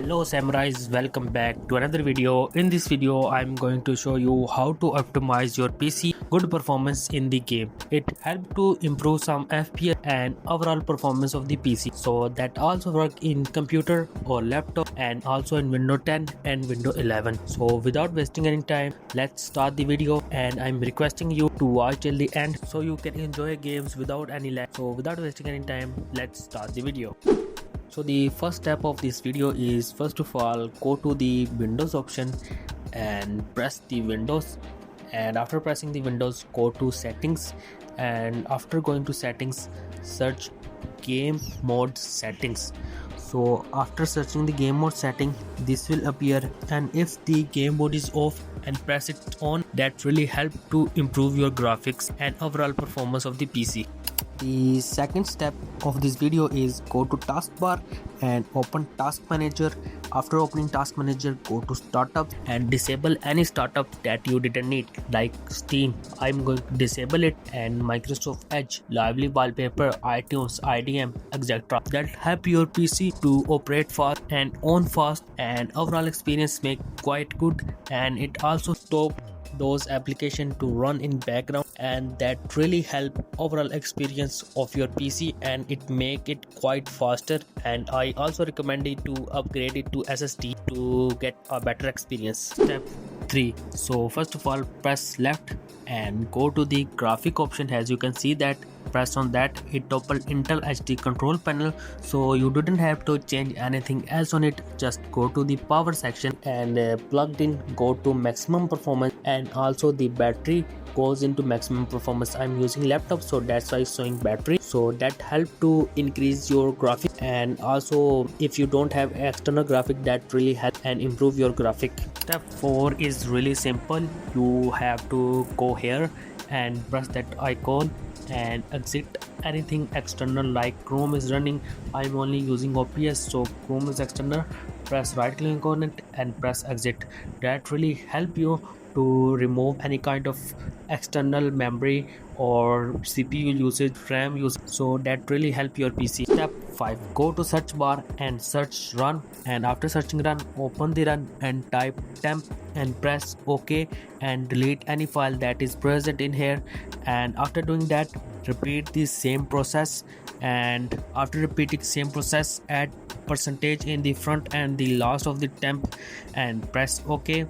Hello samurais, welcome back to another video. In this video I'm going to show you how to optimize your PC good performance in the game. It helps to improve some FPS and overall performance of the PC. So that also work in computer or laptop and also in Windows 10 and Windows 11. So without wasting any time, let's start the video, and I'm requesting you to watch till the end so you can enjoy games without any lag. So without wasting any time, let's start the video. So the first step of this video is, first of all, go to the Windows option and press the Windows, and after pressing the Windows, go to settings, and after going to settings, search game mode settings. So after searching the game mode setting, this will appear, and if the game mode is off and press it on, that really help to improve your graphics and overall performance of the PC. The second step of this video is go to taskbar and open task manager. After opening task manager, go to startup and disable any startup that you didn't need, like Steam. I'm going to disable it, and Microsoft Edge, Lively Wallpaper, iTunes, IDM, etc. That help your PC to operate fast and on fast, and overall experience make quite good, and it also stop those applications to run in background, and that really help overall experience of your PC, and it make it quite faster. And I also recommend it to upgrade it to SSD to get a better experience. Step 3. So first of all, press left and go to the graphic option. As you can see that, press on that, it topple Intel HD control panel, so you didn't have to change anything else on it. Just go to the power section and plugged in, go to maximum performance, and also the battery goes into maximum performance. I'm using laptop, so that's why it's showing battery, so that help to increase your graphic. And also if you don't have external graphic, that really help and improve your graphic. Step 4 is really simple. You have to go here and press that icon and exit anything external, like Chrome is running. I'm only using OPS, so Chrome is external. Press right click on it and press exit. That really help you to remove any kind of external memory or CPU usage, RAM usage, so that really help your PC. Step 5. Go to search bar and search run, and after searching run, open the run and type temp and press OK, and delete any file that is present in here. And after doing that, repeat the same process, and after repeating same process, add percentage in the front and the last of the temp and press OK,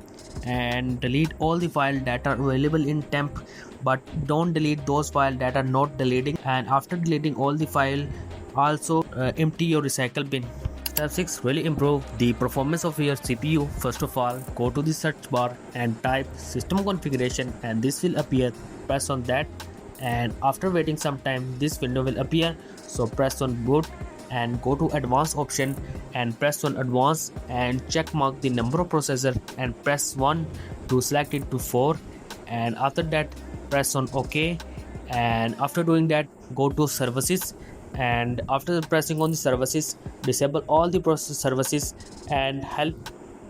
and delete all the files that are available in temp, but don't delete those files that are not deleting. And after deleting all the file, also empty your recycle bin. Step 6. Really improve the performance of your CPU. First of all, go to the search bar and type system configuration, and this will appear. Press on that, and after waiting some time, this window will appear. So press on boot and go to advanced option and press on advanced and check mark the number of processor and press 1 to select it to 4, and after that press on OK. And after doing that, go to services, and after pressing on the services, disable all the process services and help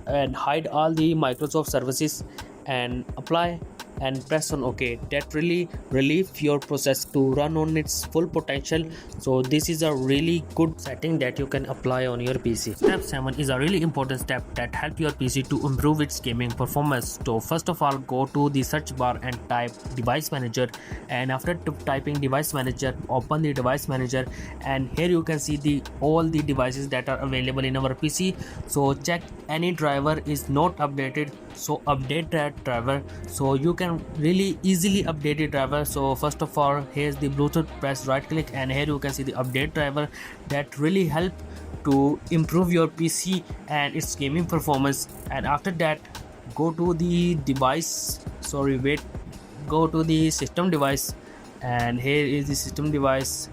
and hide all the Microsoft services and apply and press on OK. That really relieve your process to run on its full potential. So this is a really good setting that you can apply on your PC. Step 7 is a really important step that help your PC to improve its gaming performance. So first of all, go to the search bar and type device manager, and after typing device manager, open the device manager, and here you can see all the devices that are available in our PC. So check any driver is not updated, so update that driver, so you can really easily update the driver. So first of all, here's the Bluetooth, press right click, and here you can see the update driver. That really help to improve your PC and its gaming performance. And after that, go to the device, go to the system device, and here is the system device,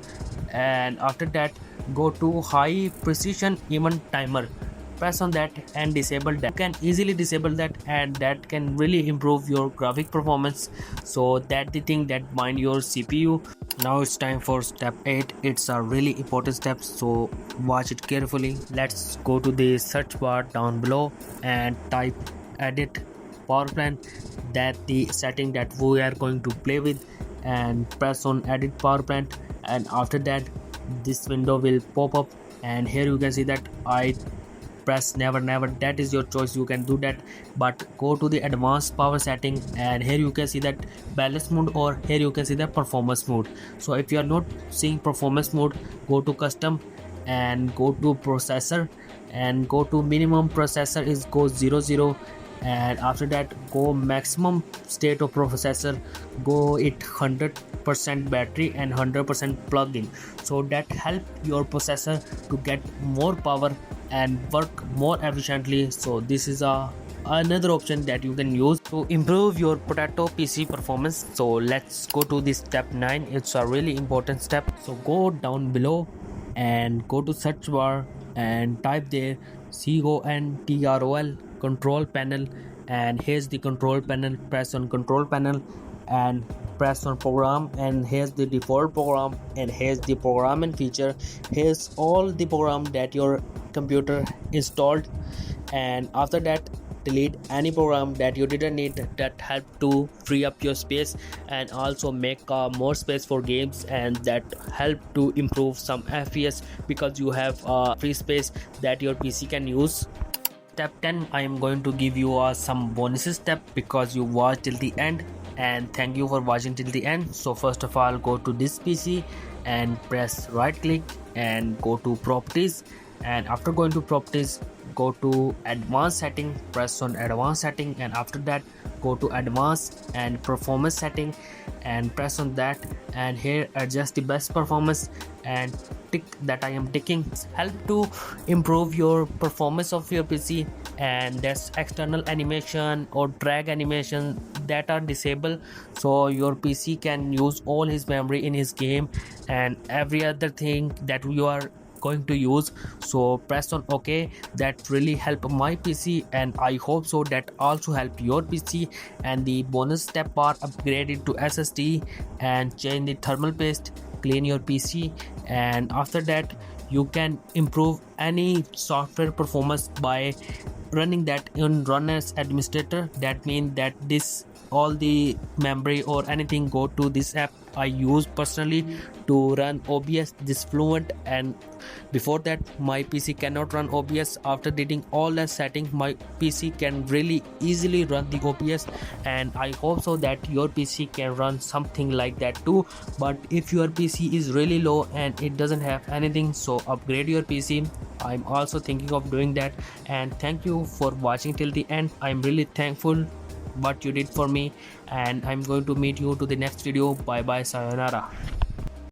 and after that go to high precision event timer. Press on that and disable that. You can easily disable that, and that can really improve your graphic performance. So that the thing that bind your CPU. Now it's time for step 8. It's a really important step, so watch it carefully. Let's go to the search bar down below and type edit power plan, that the setting that we are going to play with, and press on edit power plan. And after that, this window will pop up, and here you can see that I press never, that is your choice, you can do that. But go to the advanced power setting, and here you can see that balance mode, or here you can see the performance mode. So if you are not seeing performance mode, go to custom and go to processor, and go to minimum processor is go 00, and after that go maximum state of processor, go it 100% battery and 100% plug-in, so that help your processor to get more power and work more efficiently. So this is a another option that you can use to improve your potato PC performance. So let's go to this step 9. It's a really important step. So go down below and go to search bar and type there CONTROL control panel, and here's the control panel. Press on control panel and press on program, and here's the default program, and here's the program and feature. Here's all the program that your computer installed, and after that delete any program that you didn't need, that help to free up your space and also make more space for games, and that help to improve some FPS because you have free space that your PC can use. Step 10, I am going to give you some bonuses step because you watched till the end, and thank you for watching till the end. So first of all, go to this PC and press right click and go to properties, and after going to properties, go to advanced setting, press on advanced setting, and after that go to advanced and performance setting and press on that, and here adjust the best performance and tick that I am ticking. Help to improve your performance of your PC, and that's external animation or drag animation that are disabled, so your PC can use all his memory in his game and every other thing that you are going to use. So press on OK. That really help my PC, and I hope so that also help your PC. And the bonus step are upgrade it to SSD and change the thermal paste, clean your PC, and after that you can improve any software performance by running that in run as administrator. That means that this all the memory or anything go to this app I use personally to run OBS this fluent, and before that my PC cannot run OBS. After deleting all the settings, my PC can really easily run the OBS, and I hope so that your PC can run something like that too. But if your PC is really low and it doesn't have anything, so upgrade your PC. I'm also thinking of doing that, and thank you for watching till the end. I'm really thankful what you did for me, and I'm going to meet you to the next video. Bye bye, sayonara.